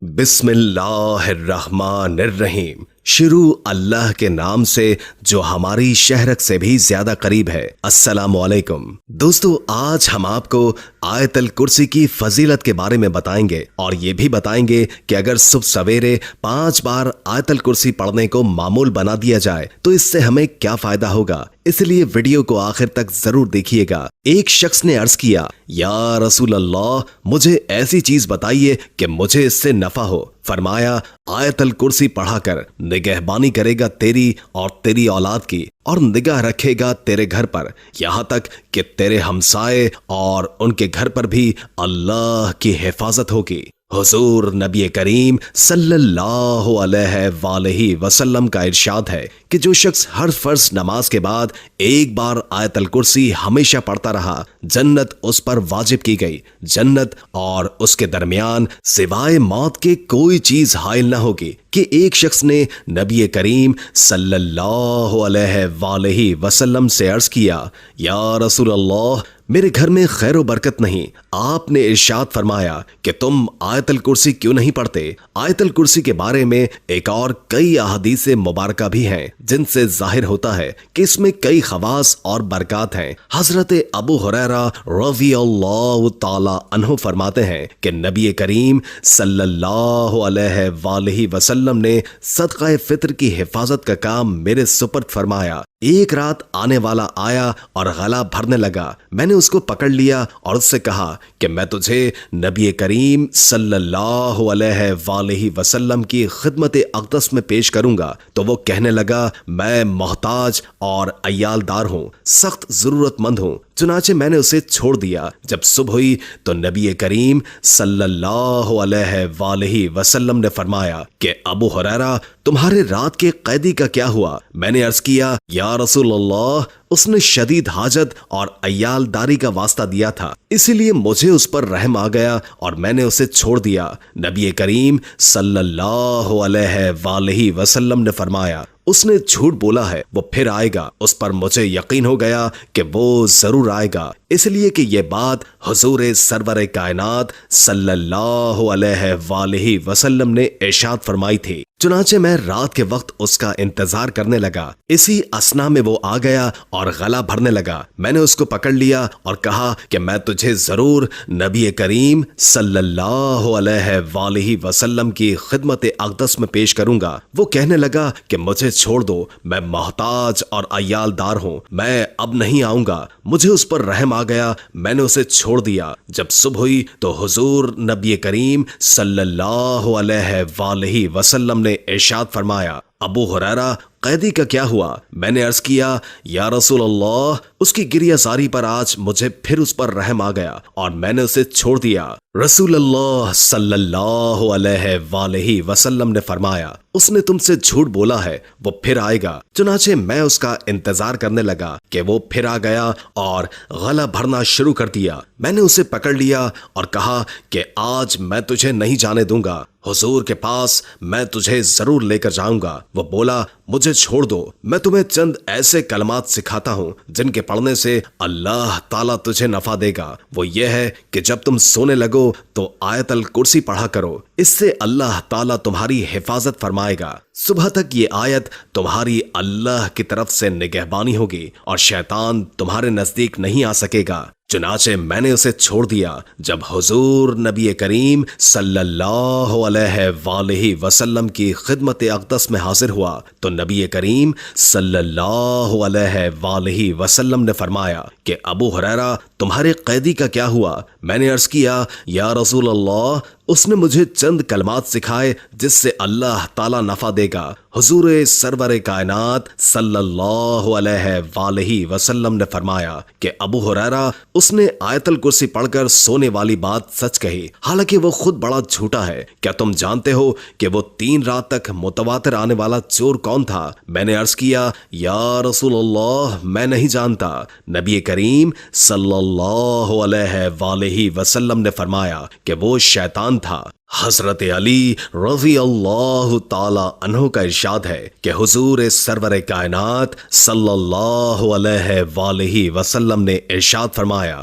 بسم اللہ الرحمن الرحیم۔ شروع اللہ کے نام سے جو ہماری شہرت سے بھی زیادہ قریب ہے۔ السلام علیکم دوستو، آج ہم آپ کو آیت الکرسی کی فضیلت کے بارے میں بتائیں گے اور یہ بھی بتائیں گے کہ اگر صبح سویرے 5 بار آیت الکرسی پڑھنے کو معمول بنا دیا جائے تو اس سے ہمیں کیا فائدہ ہوگا، اس لیے ویڈیو کو آخر تک ضرور دیکھیے گا۔ ایک شخص نے عرض کیا، یا رسول اللہ مجھے ایسی چیز بتائیے کہ مجھے اس سے نفع ہو۔ فرمایا، آیت الکرسی پڑھا کر نگہبانی کرے گا تیری اور تیری اولاد کی، اور نگاہ رکھے گا تیرے گھر پر، یہاں تک کہ تیرے ہمسائے اور ان کے گھر پر بھی اللہ کی حفاظت ہوگی۔ حضور نبی کریم صلی اللہ علیہ وآلہ وسلم کا ارشاد ہے کہ جو شخص ہر فرض نماز کے بعد ایک بار آیت الکرسی ہمیشہ پڑھتا رہا، جنت اس پر واجب کی گئی۔ جنت اور اس کے درمیان سوائے موت کے کوئی چیز حائل نہ ہوگی۔ کہ ایک شخص نے نبی کریم صلی اللہ علیہ وآلہ وسلم سے عرض کیا، یا رسول اللہ میرے گھر میں خیر و برکت نہیں۔ آپ نے ارشاد فرمایا کہ تم آیت الکرسی کیوں نہیں پڑھتے؟ آیت الکرسی کے بارے میں ایک اور کئی احادیث مبارکہ بھی ہیں جن سے ظاہر ہوتا ہے کہ اس میں کئی خواص اور برکات ہیں۔ حضرت ابو ہریرہ رضی اللہ تعالی عنہ فرماتے ہیں کہ نبی کریم صلی اللہ علیہ وآلہ وسلم نے صدقہ فطر کی حفاظت کا کام میرے سپرد فرمایا۔ ایک رات آنے والا آیا اور غلہ بھرنے لگا، میں نے اس کو پکڑ لیا اور اس سے کہا کہ میں تجھے نبی کریم صلی اللہ علیہ وآلہ وسلم کی خدمت اقدس میں پیش کروں گا۔ تو وہ کہنے لگا، میں محتاج اور عیالدار ہوں، سخت ضرورت مند ہوں۔ چنانچہ میں نے اسے چھوڑ دیا۔ جب صبح ہوئی تو نبی کریم صلی اللہ علیہ وآلہ وسلم نے فرمایا کہ ابو ہریرہ تمہارے رات کے قیدی کا کیا ہوا؟ میں نے عرض کیا، یا رسول اللہ اس نے شدید حاجت اور عیالداری کا واسطہ دیا تھا، اسی لیے مجھے اس پر رحم آ گیا اور میں نے اسے چھوڑ دیا۔ نبی کریم صلی اللہ علیہ وآلہ وسلم نے فرمایا، اس نے جھوٹ بولا ہے، وہ پھر آئے گا۔ اس پر مجھے یقین ہو گیا کہ وہ ضرور آئے گا، اس لیے کہ یہ بات حضور سرور کائنات صلی اللہ علیہ وآلہ وسلم نے ارشاد فرمائی تھی۔ چنانچہ میں رات کے وقت اس کا انتظار کرنے لگا۔ اسی اثنا میں وہ آ گیا اور غلہ بھرنے لگا۔ میں نے اس کو پکڑ لیا اور کہا کہ میں تجھے ضرور نبی کریم صلی اللہ علیہ وآلہ وسلم کی خدمت اقدس میں پیش کروں گا۔ وہ کہنے لگا کہ مجھے چھوڑ دو، میں محتاج اور عیالدار ہوں، میں اب نہیں آؤں گا۔ مجھے اس پر رحم آ گیا، میں نے اسے چھوڑ دیا۔ جب صبح ہوئی تو حضور نبی کریم صلی اللہ علیہ وآلہ وسلم نے ارشاد فرمایا، ابو ہریرہ قیدی کا کیا ہوا؟ میں نے عرض کیا، یا رسول اللہ اس کی گریہ زاری پر آج مجھے پھر اس پر رحم آ گیا اور میں نے اسے چھوڑ دیا۔ رسول اللہ صلی اللہ علیہ وآلہ وسلم نے فرمایا، اس نے تم سے جھوٹ بولا ہے، وہ پھر آئے گا۔ چنانچہ میں اس کا انتظار کرنے لگا کہ وہ پھر آ گیا اور غلہ بھرنا شروع کر دیا۔ میں نے اسے پکڑ لیا اور کہا کہ آج میں تجھے نہیں جانے دوں گا، حضور کے پاس میں تجھے ضرور لے کر جاؤں گا۔ وہ بولا، مجھے چھوڑ دو، میں تمہیں چند ایسے کلمات سکھاتا ہوں جن کے پڑھنے سے اللہ تعالیٰ تجھے نفع دے گا۔ وہ یہ ہے کہ جب تم سونے لگو تو آیت الکرسی پڑھا کرو، اس سے اللہ تعالیٰ تمہاری حفاظت فرمائے گا۔ صبح تک یہ آیت تمہاری اللہ کی طرف سے نگہبانی ہوگی اور شیطان تمہارے نزدیک نہیں آ سکے گا۔ چنانچہ میں نے اسے چھوڑ دیا۔ جب حضور نبی کریم صلی اللہ علیہ وآلہ وسلم کی خدمت اقدس میں حاضر ہوا تو نبی کریم صلی اللہ علیہ وآلہ وسلم نے فرمایا کہ ابو ہریرہ تمہارے قیدی کا کیا ہوا؟ میں نے عرض کیا، یا رسول اللہ اس نے مجھے چند کلمات سکھائے جس سے اللہ تعالیٰ نفع دے گا۔ حضور سرور کائنات صلی اللہ علیہ وآلہ وسلم نے فرمایا کہ ابو ہریرہ اس نے آیت الکرسی پڑھ کر سونے والی بات سچ کہی، حالانکہ وہ خود بڑا جھوٹا ہے۔ کیا تم جانتے ہو کہ وہ 3 رات تک متواتر آنے والا چور کون تھا؟ میں نے عرض کیا، یا رسول اللہ میں نہیں جانتا۔ نبی کریم صلی اللہ علیہ وآلہ وسلم نے فرمایا کہ وہ شیطان تھا۔ حضرت علی رضی اللہ تعالی عنہ کا ارشاد ہے کہ حضور سرور کائنات صلی اللہ علیہ وآلہ وسلم نے ارشاد فرمایا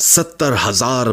70,000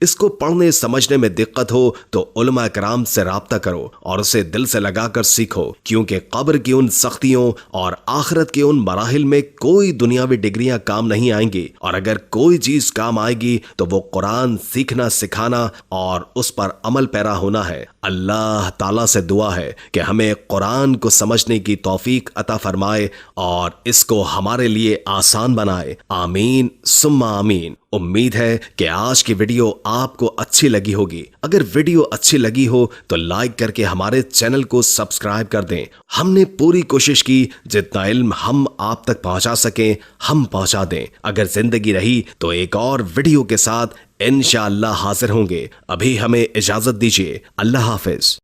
اس کو پڑھنے سمجھنے میں دقت ہو تو علماء کرام سے رابطہ کرو اور اسے دل سے لگا کر سیکھو، کیونکہ قبر کی ان سختیوں اور آخرت کے ان مراحل میں کوئی دنیاوی ڈگریاں کام نہیں آئیں گی، اور اگر کوئی چیز کام آئے گی تو وہ قرآن سیکھنا سکھانا اور اس پر عمل پیرا ہونا ہے۔ اللہ تعالیٰ سے دعا ہے کہ ہمیں قرآن کو سمجھنے کی توفیق عطا فرمائے اور اس کو ہمارے لیے آسان بنائے، آمین ثم آمین۔ امید ہے کہ آج کی ویڈیو آپ کو اچھی لگی ہوگی۔ اگر ویڈیو اچھی لگی ہو تو لائک کر کے ہمارے چینل کو سبسکرائب کر دیں۔ ہم نے پوری کوشش کی جتنا علم ہم آپ تک پہنچا سکیں ہم پہنچا دیں۔ اگر زندگی رہی تو ایک اور ویڈیو کے ساتھ انشاءاللہ حاضر ہوں گے۔ ابھی ہمیں اجازت دیجیے، اللہ حافظ۔